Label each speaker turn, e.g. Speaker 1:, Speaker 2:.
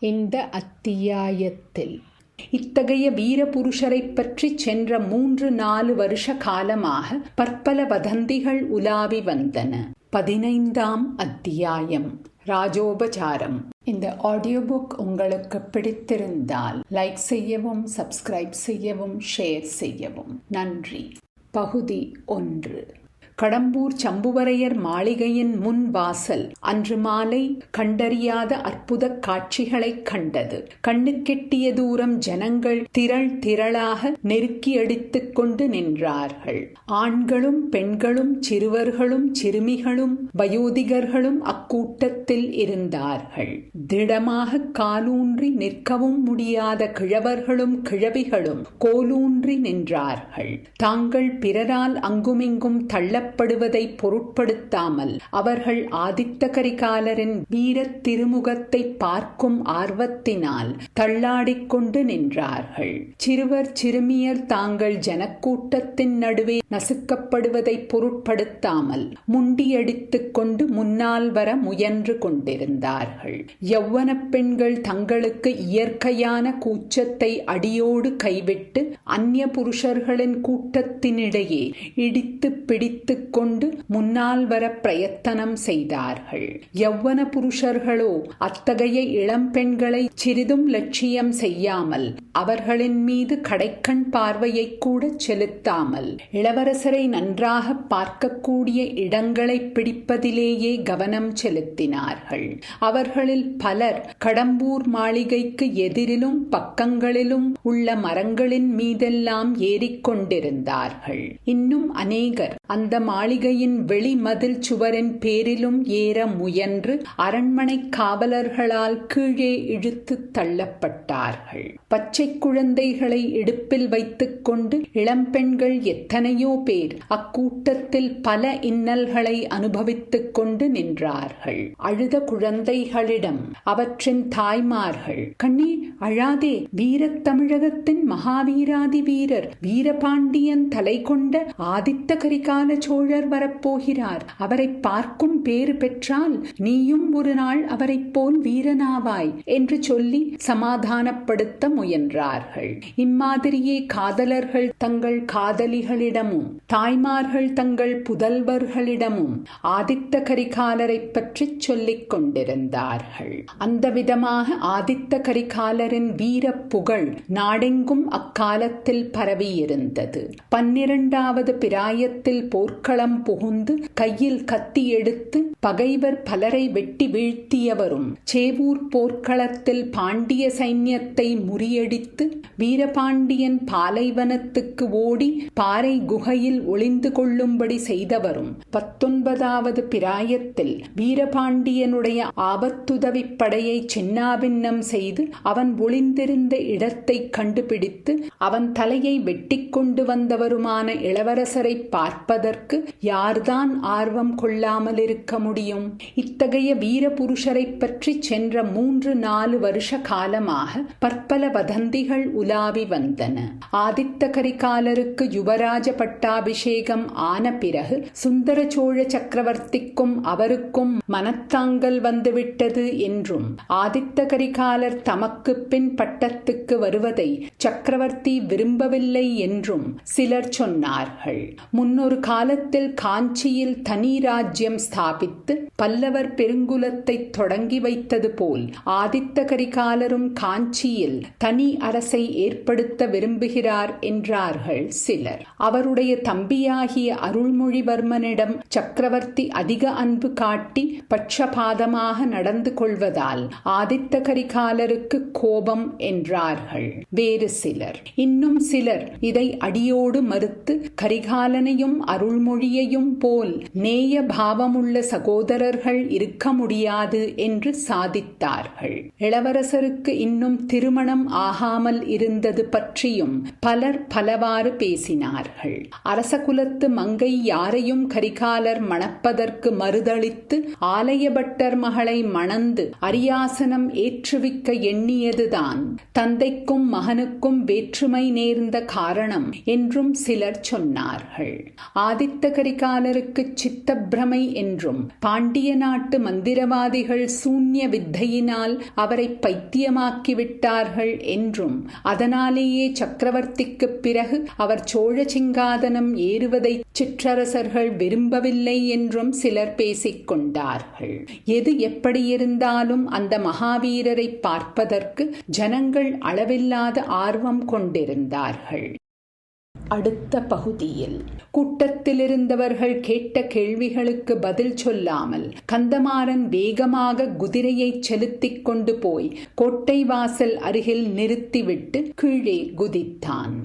Speaker 1: இந்த அத்தியாயத்தில் இத்தகைய வீரபுருஷரைப் பற்றி சென்ற 3-4 வருஷ காலமாக பற்பல வதந்திகள் உலாவி வந்தன. 15ஆம் அத்தியாயம் ராஜோபசாரம். இந்த ஆடியோ புக் உங்களுக்கு பிடித்திருந்தால் லைக் செய்யவும், சப்ஸ்கிரைப் செய்யவும், ஷேர் செய்யவும். நன்றி. பகுதி 1. கடம்பூர் சம்புவரையர் மாளிகையின் முன் வாசல் அன்று மாலை கண்டறியாத அற்புத காட்சிகளைக் கண்டது. கண்ணுக்கெட்டிய தூரம் ஜனங்கள் திரளாக நெருக்கி அடித்துக் கொண்டு நின்றார்கள். ஆண்களும் பெண்களும் சிறுவர்களும் சிறுமிகளும் வயோதிகர்களும் அக்கூட்டத்தில் இருந்தார்கள். திடமாக காலூன்றி நிற்கவும் முடியாத கிழவர்களும் கிழவிகளும் கோலூன்றி நின்றார்கள். தாங்கள் பிறரால் அங்குமிங்கும் தள்ளப்படுவதை பொருட்படுத்தாமல் அவர்கள் ஆதித்த கரிகாலரின் வீரத் திருமுகத்தை பார்க்கும் ஆர்வத்தினால் தள்ளாடிக்கொண்டு நின்றார்கள். சிறுவர் சிறுமியர் தாங்கள் ஜனக்கூட்டத்தின் நடுவே நசுக்கப்படுவதை பொருட்படுத்தாமல் முண்டியடித்துக் கொண்டு முன்னால் வர முயன்று கொண்டிருந்தார்கள். யௌவனப் பெண்கள் தங்களுக்கு இயற்கையான கூச்சத்தை அடியோடு கைவிட்டு அந்நிய புருஷர்களின் கூட்டத்தினிடையே இடித்து பிடித்து கொண்டு முன்னால் வர பிரயத்தனம் செய்தார்கள். யௌவன புருஷர்களோ அத்தகைய இளம் பெண்களை சிறிதும் லட்சியம் செய்யாமல் அவர்களின் மீது கடைக்கண் பார்வையை கூட செலுத்தாமல் இளவரசரை நன்றாக பார்க்கக்கூடிய இடங்களை பிடிப்பதிலேயே கவனம் செலுத்தினார்கள். அவர்களில் பலர் கடம்பூர் மாளிகைக்கு எதிரிலும் பக்கங்களிலும் உள்ள மரங்களின் மீதெல்லாம் ஏறிக்கொண்டிருந்தார்கள். இன்னும் அநேகர் அந்த மாளிகையின் வெளிமதில் சுவரின் பேரிலும் ஏற முயன்று அரண்மனை காவலர்களால் கீழே இழுத்து தள்ளப்பட்டார்கள். பச்சை குழந்தைகளை இடுப்பில் வைத்துக் கொண்டு இளம்பெண்கள் எத்தனையோ பேர் அக்கூட்டத்தில் பல இன்னல்களை அனுபவித்துக் கொண்டு நின்றார்கள். அழுத குழந்தைகளிடம் அவற்றின் தாய்மார்கள், "கண்ணே அழாதே, வீரத் தமிழகத்தின் மகாவீராதி வீரர் வீரபாண்டியன் தலை கொண்ட ஆதித்த கரிகால சோழர் வரப்போகிறார். அவரை பார்க்கும் பேறு பெற்றால் நீயும் ஒரு நாள் அவரைப் போல் வீரனாவாய்" என்று சொல்லி சமாதானப்படுத்த முயன்றார்கள். இம்மாதிரியே காதலர்கள் தங்கள் காதலிகளிடமும் தாய்மார்கள் தங்கள் புதல்வர்களிடமும் ஆதித்த கரிகாலரை பற்றி சொல்லிக் கொண்டிருந்தார்கள். அந்த விதமாக ஆதித்த கரிகாலரின் வீர புகழ் நாடெங்கும் அக்காலத்தில் பரவியிருந்தது. 12வது பிராயத்தில் போர்க்களம் புகுந்து கையில் கத்தி எடுத்து பகைவர் பலரை வெட்டி வீழ்த்தியவரும், சேவூர் போர்க்களத்தில் பாண்டிய சைன்யத்தை முறியடித்து வீரபாண்டியன் பாலைவனத்துக்கு ஓடி பாறை குகையில் ஒளிந்து கொள்ளும்படி செய்தவரும், 19வது பிராயத்தில் வீரபாண்டியனுடைய ஆபத்துதவி படையை சின்னாபின்னம் செய்து அவன் ஒளிந்திருந்த இடத்தை கண்டுபிடித்து அவன் தலையை வெட்டி கொண்டு வந்தவருமான இளவரசரை பார்ப்பதற்கு யார்தான் ஆர்வம் கொள்ளாமல் இருக்க முடியும்? இத்தகைய வீரபுருஷரை பற்றி சென்ற 3-4 வருஷ காலமாக பற்பல வதந்திகள் உலாவி வந்தன. ஆதித்த கரிகாலருக்கு யுவராஜ பட்டாபிஷேகம் ஆன பிறகு சுந்தர சோழ சக்கரவர்த்திக்கும் அவருக்கும் மனத்தாங்கல் வந்துவிட்டது என்றும், ஆதித்த கரிகாலர் தமக்கு பின் பட்டத்துக்கு வருவதை சக்கரவர்த்தி விரும்பவில்லை என்றும் சிலர் சொன்னார்கள். முன்னொரு காலத்தில் காஞ்சியில் தனி ராஜ்யம் ஸ்தாபித்து பல்லவர் பெருங்குலத்தை தொடங்கி வைத்தது போல் ஆதித்த கரிகாலரும் காஞ்சியில் தனி அரசை ஏற்படுத்த விரும்புகிறார் என்றார்கள் சிலர். அவருடைய தம்பியாகிய அருள்மொழிவர்மனிடம் சக்கரவர்த்தி அதிக அன்பு காட்டி பட்சபாதமாக நடந்து கொள்வதால் ஆதித்த கரிகாலருக்கு கோபம் என்றார்கள் வேறு சிலர். இன்னும் சிலர் இதை அடியோடு மறுத்து கரிகாலனையும் அருள்மொழியையும் போல் நேய பாவமுள்ள சகோதரர்கள் இருக்க முடியாது என்று சாதித்தார்கள். இளவரசருக்கு இன்னும் திருமணம் ஆகாமல் இருந்தது பற்றியும் பலர் பலவாறு பேசினார்கள். அரசகுலத்து மங்கை யாரையும் கரிகாலர் மணப்பதற்கு மறுதளித்து ஆலயபட்டர் மகளை மணந்து அரியாசனம் ஏற்றுவிக்க எண்ணியதுதான் தந்தைக்கும் மகனுக்கும் வேற்றுமை நேர்ந்த காரணம் என்றும் சிலர் சொன்னார்கள். ஆதித்த ஆதித்த கரிகாலருக்கு சித்தப்பிரமை என்றும் பாண்டிய நாட்டு மந்திரவாதிகள் சூன்ய வித்தையினால் அவரை பைத்தியமாக்கிவிட்டார்கள் என்றும் அதனாலேயே சக்கரவர்த்திக்குப் பிறகு அவர் சோழ சிங்காதனம் ஏறுவதை சிற்றரசர்கள் விரும்பவில்லை என்றும் சிலர் பேசிக் கொண்டார்கள். எது எப்படியிருந்தாலும் அந்த மகாவீரரை பார்ப்பதற்கு ஜனங்கள் அளவில்லாத ஆர்வம் கொண்டிருந்தார்கள். அடுத்த பகுதியில் கூட்டத்திலிருந்தவர்கள் கேட்ட கேள்விகளுக்கு பதில் சொல்லாமல் கந்தமாறன் வேகமாக குதிரையை செலுத்திக் கொண்டு போய் கோட்டை வாசல் அருகில் நிறுத்திவிட்டு கீழே குதித்தான்.